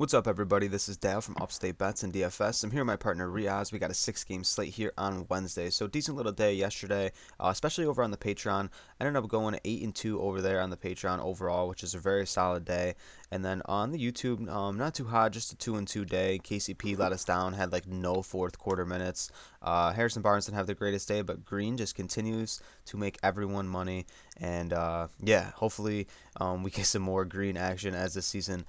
What's up, everybody? This is Dale from Upstate Bets and DFS. I'm here with my partner Reoz. We got a six-game slate here on Wednesday, so decent little day yesterday, especially over on the Patreon. I ended up going 8-2 over there on the Patreon overall, which is a very solid day. And then on the YouTube, not too hot, just a 2-2 day. KCP let us down, had like no fourth quarter minutes. Harrison Barnes didn't have the greatest day, but Green just continues to make everyone money. And yeah, hopefully we get some more Green action as the season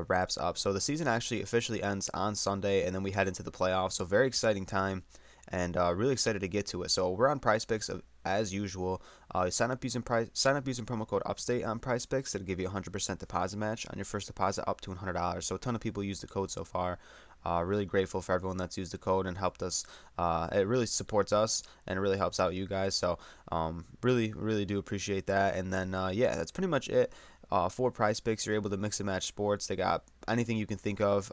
wraps up. So the season actually officially ends on Sunday, and then we head into the playoffs. So very exciting time, and really excited to get to it. So we're on Prize Picks as usual. Sign up using promo code Upstate on Prize Picks. It'll give you a 100% deposit match on your first deposit up to $100. So a ton of people use the code so far. Really grateful for everyone that's used the code and helped us. It really supports us and it really helps out you guys. So really do appreciate that. And then yeah, that's pretty much it. For Prize Picks, you're able to mix and match sports. They got anything you can think of.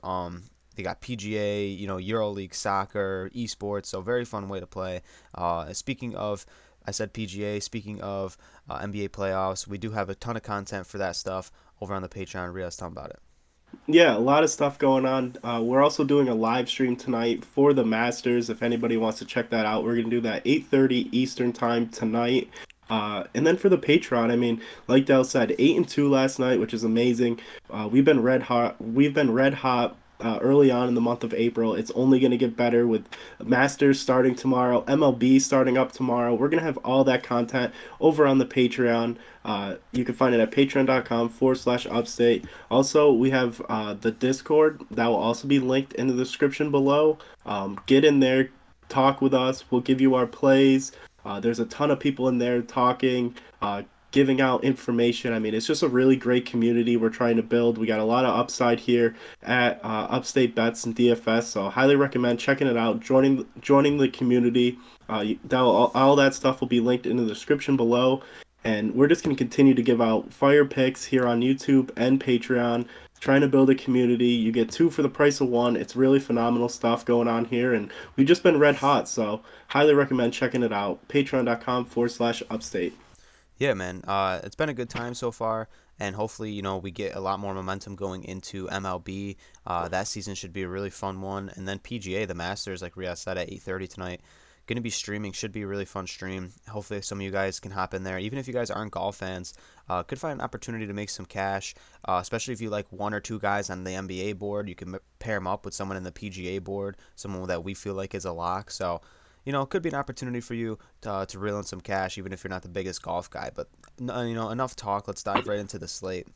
They got PGA, EuroLeague soccer, esports. So very fun way to play. Speaking of, I said PGA. Speaking of NBA playoffs, we do have a ton of content for that stuff over on the Patreon. Ria's talking about it. Yeah, a lot of stuff going on. We're also doing a live stream tonight for the Masters. If anybody wants to check that out, we're gonna do that 8:30 Eastern time tonight. And then for the Patreon, I mean, like Dell said, 8-2 last night, which is amazing. We've been red hot. We've been red hot early on in the month of April. It's only going to get better with Masters starting tomorrow, MLB starting up tomorrow. We're going to have all that content over on the Patreon. You can find it at patreon.com/upstate. Also, we have the Discord that will also be linked in the description below. Get in there, talk with us. We'll give you our plays. There's a ton of people in there talking, giving out information. I mean, it's just a really great community we're trying to build. We got a lot of upside here at Upstate Bets and DFS, so highly recommend checking it out, joining the community. All that stuff will be linked in the description below. And we're just going to continue to give out fire picks here on YouTube and Patreon, trying to build a community. You get two for the price of one. It's really phenomenal stuff going on here, and we've just been red hot, so highly recommend checking it out. Patreon.com/upstate. Yeah, man. It's been a good time so far, and hopefully, we get a lot more momentum going into MLB. That season should be a really fun one, and then PGA, the Masters, like Rhea said, at 8:30 tonight. Going to be streaming. Should be a really fun stream. Hopefully, some of you guys can hop in there. Even if you guys aren't golf fans, could find an opportunity to make some cash. Especially if you like one or two guys on the NBA board, you can pair them up with someone in the PGA board, someone that we feel like is a lock. So it could be an opportunity for you to reel in some cash, even if you're not the biggest golf guy. But enough talk. Let's dive right into the slate.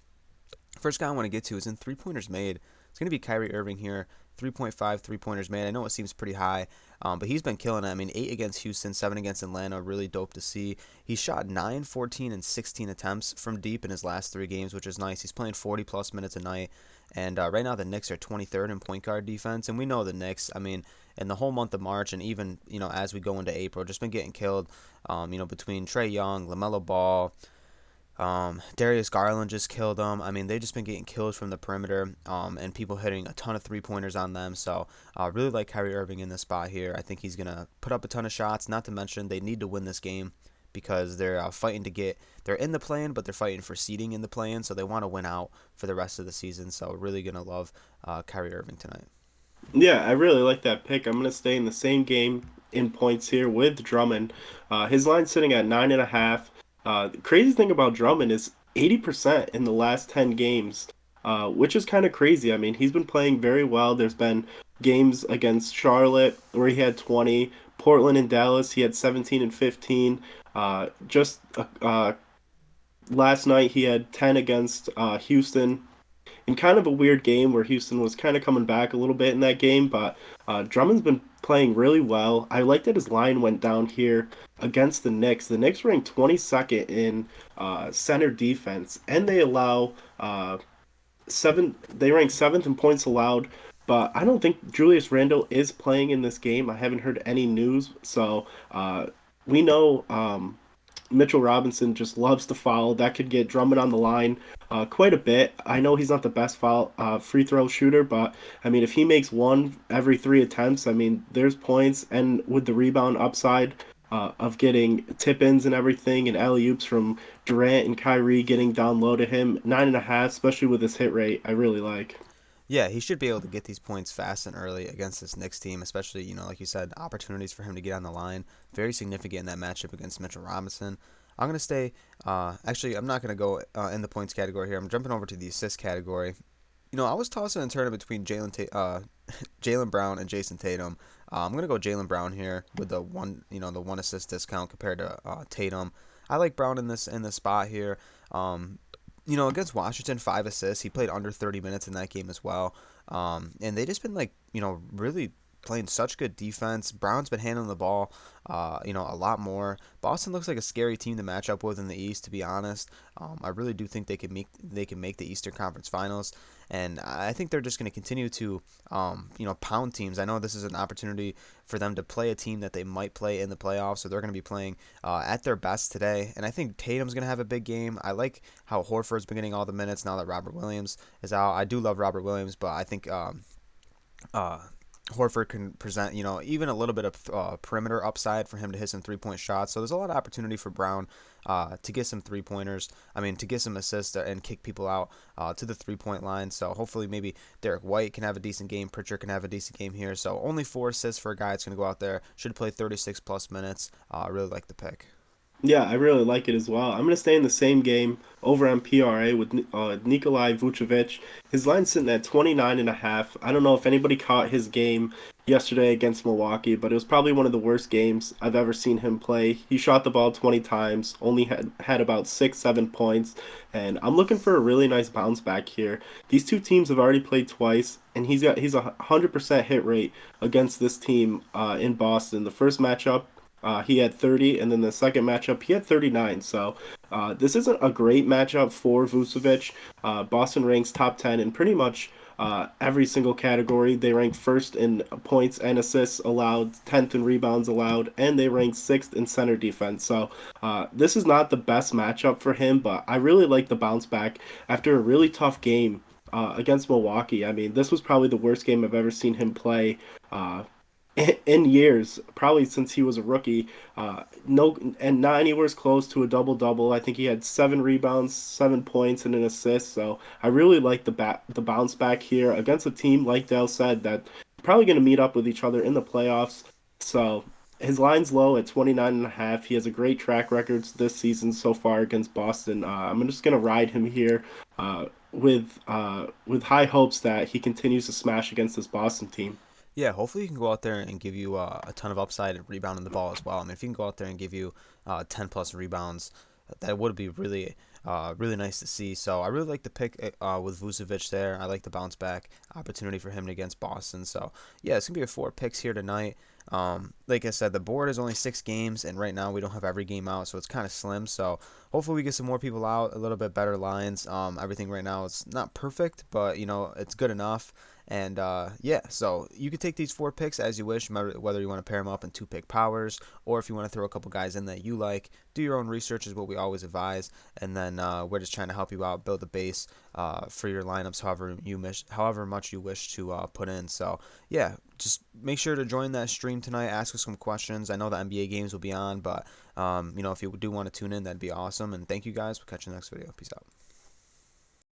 First guy I want to get to is in three pointers made. It's going to be Kyrie Irving here. 3.5 three-pointers made. I know it seems pretty high, but he's been killing it. I mean, 8 against Houston, 7 against Atlanta. Really dope to see. He shot 9, 14, and 16 attempts from deep in his last three games, which is nice. He's playing 40-plus minutes a night. And right now the Knicks are 23rd in point guard defense. And we know the Knicks, I mean, in the whole month of March and even, as we go into April, just been getting killed, between Trae Young, LaMelo Ball, Darius Garland just killed them. I mean, they've just been getting killed from the perimeter, and people hitting a ton of three-pointers on them. So, really like Kyrie Irving in this spot here. I think he's going to put up a ton of shots. Not to mention, they need to win this game because they're fighting to they're in the play-in, but they're fighting for seeding in the play-in, so they want to win out for the rest of the season. So, really going to love Kyrie Irving tonight. Yeah, I really like that pick. I'm going to stay in the same game in points here with Drummond. His line's sitting at 9.5. The crazy thing about Drummond is 80% in the last 10 games, which is kind of crazy. I mean, he's been playing very well. There's been games against Charlotte where he had 20, Portland and Dallas, he had 17 and 15. Just last night, he had 10 against Houston in kind of a weird game where Houston was kind of coming back a little bit in that game, but Drummond's been playing really well. I like that his line went down here against the Knicks. The Knicks rank 22nd in center defense, and they allow seven. They rank seventh in points allowed. But I don't think Julius Randle is playing in this game. I haven't heard any news, so we know Mitchell Robinson just loves to foul. That could get Drummond on the line quite a bit. I know he's not the best foul free throw shooter, but I mean, if he makes one every three attempts, I mean, there's points. And with the rebound upside of getting tip ins and everything, and alley oops from Durant and Kyrie getting down low to him, 9.5, especially with his hit rate, I really like. Yeah, he should be able to get these points fast and early against this Knicks team, especially, like you said, opportunities for him to get on the line. Very significant in that matchup against Mitchell Robinson. I'm going to stay, actually, I'm not going to go in the points category here. I'm jumping over to the assist category. I was tossing and turning between Jalen Brown and Jason Tatum. I'm gonna go Jalen Brown here with the one assist discount compared to Tatum. I like Brown in this spot here. Um, against Washington, 5 assists. He played under 30 minutes in that game as well. And they just been like, really playing such good defense. Brown's been handling the ball, a lot more. Boston looks like a scary team to match up with in the East, to be honest. I really do think they can make the Eastern Conference Finals, and I think they're just going to continue to, pound teams. I know this is an opportunity for them to play a team that they might play in the playoffs, so they're going to be playing at their best today. And I think Tatum's going to have a big game. I like how Horford's been getting all the minutes now that Robert Williams is out. I do love Robert Williams, but I think uh, Horford can present, even a little bit of perimeter upside for him to hit some 3-point shots. So there's a lot of opportunity for Brown to get some 3-pointers. I mean, to get some assists and kick people out to the 3-point line. So hopefully maybe Derek White can have a decent game. Pritchard can have a decent game here. So only 4 assists for a guy that's going to go out there. Should play 36 plus minutes. I really like the pick. Yeah, I really like it as well. I'm going to stay in the same game over on PRA with Nikolai Vucevic. His line's sitting at 29.5. I don't know if anybody caught his game yesterday against Milwaukee, but it was probably one of the worst games I've ever seen him play. He shot the ball 20 times, only had about 6, 7 points, and I'm looking for a really nice bounce back here. These two teams have already played twice, and he's a 100% hit rate against this team in Boston. The first matchup, he had 30, and then the second matchup, he had 39. So this isn't a great matchup for Vucevic. Boston ranks top 10 in pretty much every single category. They rank first in points and assists allowed, 10th in rebounds allowed, and they rank sixth in center defense. So this is not the best matchup for him, but I really like the bounce back after a really tough game against Milwaukee. I mean, this was probably the worst game I've ever seen him play. In years, probably since he was a rookie. No, and not anywhere close to a double double. I think he had 7 rebounds, 7 points, and an assist. So I really like the bounce back here against a team like Dale said that probably going to meet up with each other in the playoffs. So his line's low at 29.5. He has a great track record this season so far against Boston. I'm just going to ride him here with high hopes that he continues to smash against this Boston team. Yeah, hopefully he can go out there and give you a ton of upside and rebounding the ball as well. I mean, if he can go out there and give you 10 plus rebounds, that would be really nice to see. So I really like the pick with Vucevic there. I like the bounce back opportunity for him against Boston. So yeah, it's gonna be a 4 picks here tonight. Like I said, the board is only 6 games, and right now we don't have every game out, so it's kind of slim. So hopefully we get some more people out, a little bit better lines. Everything right now is not perfect, but it's good enough. And yeah, so you could take these 4 picks as you wish, whether you want to pair them up in 2 pick powers, or if you want to throw a couple guys in that you like. Do your own research is what we always advise, and then we're just trying to help you out, build a base for your lineups, however much you wish to put in. So yeah, just make sure to join that stream tonight. Ask us some questions. I know the NBA games will be on, but if you do want to tune in, that'd be awesome. And thank you guys. We'll catch you in the next video. Peace out.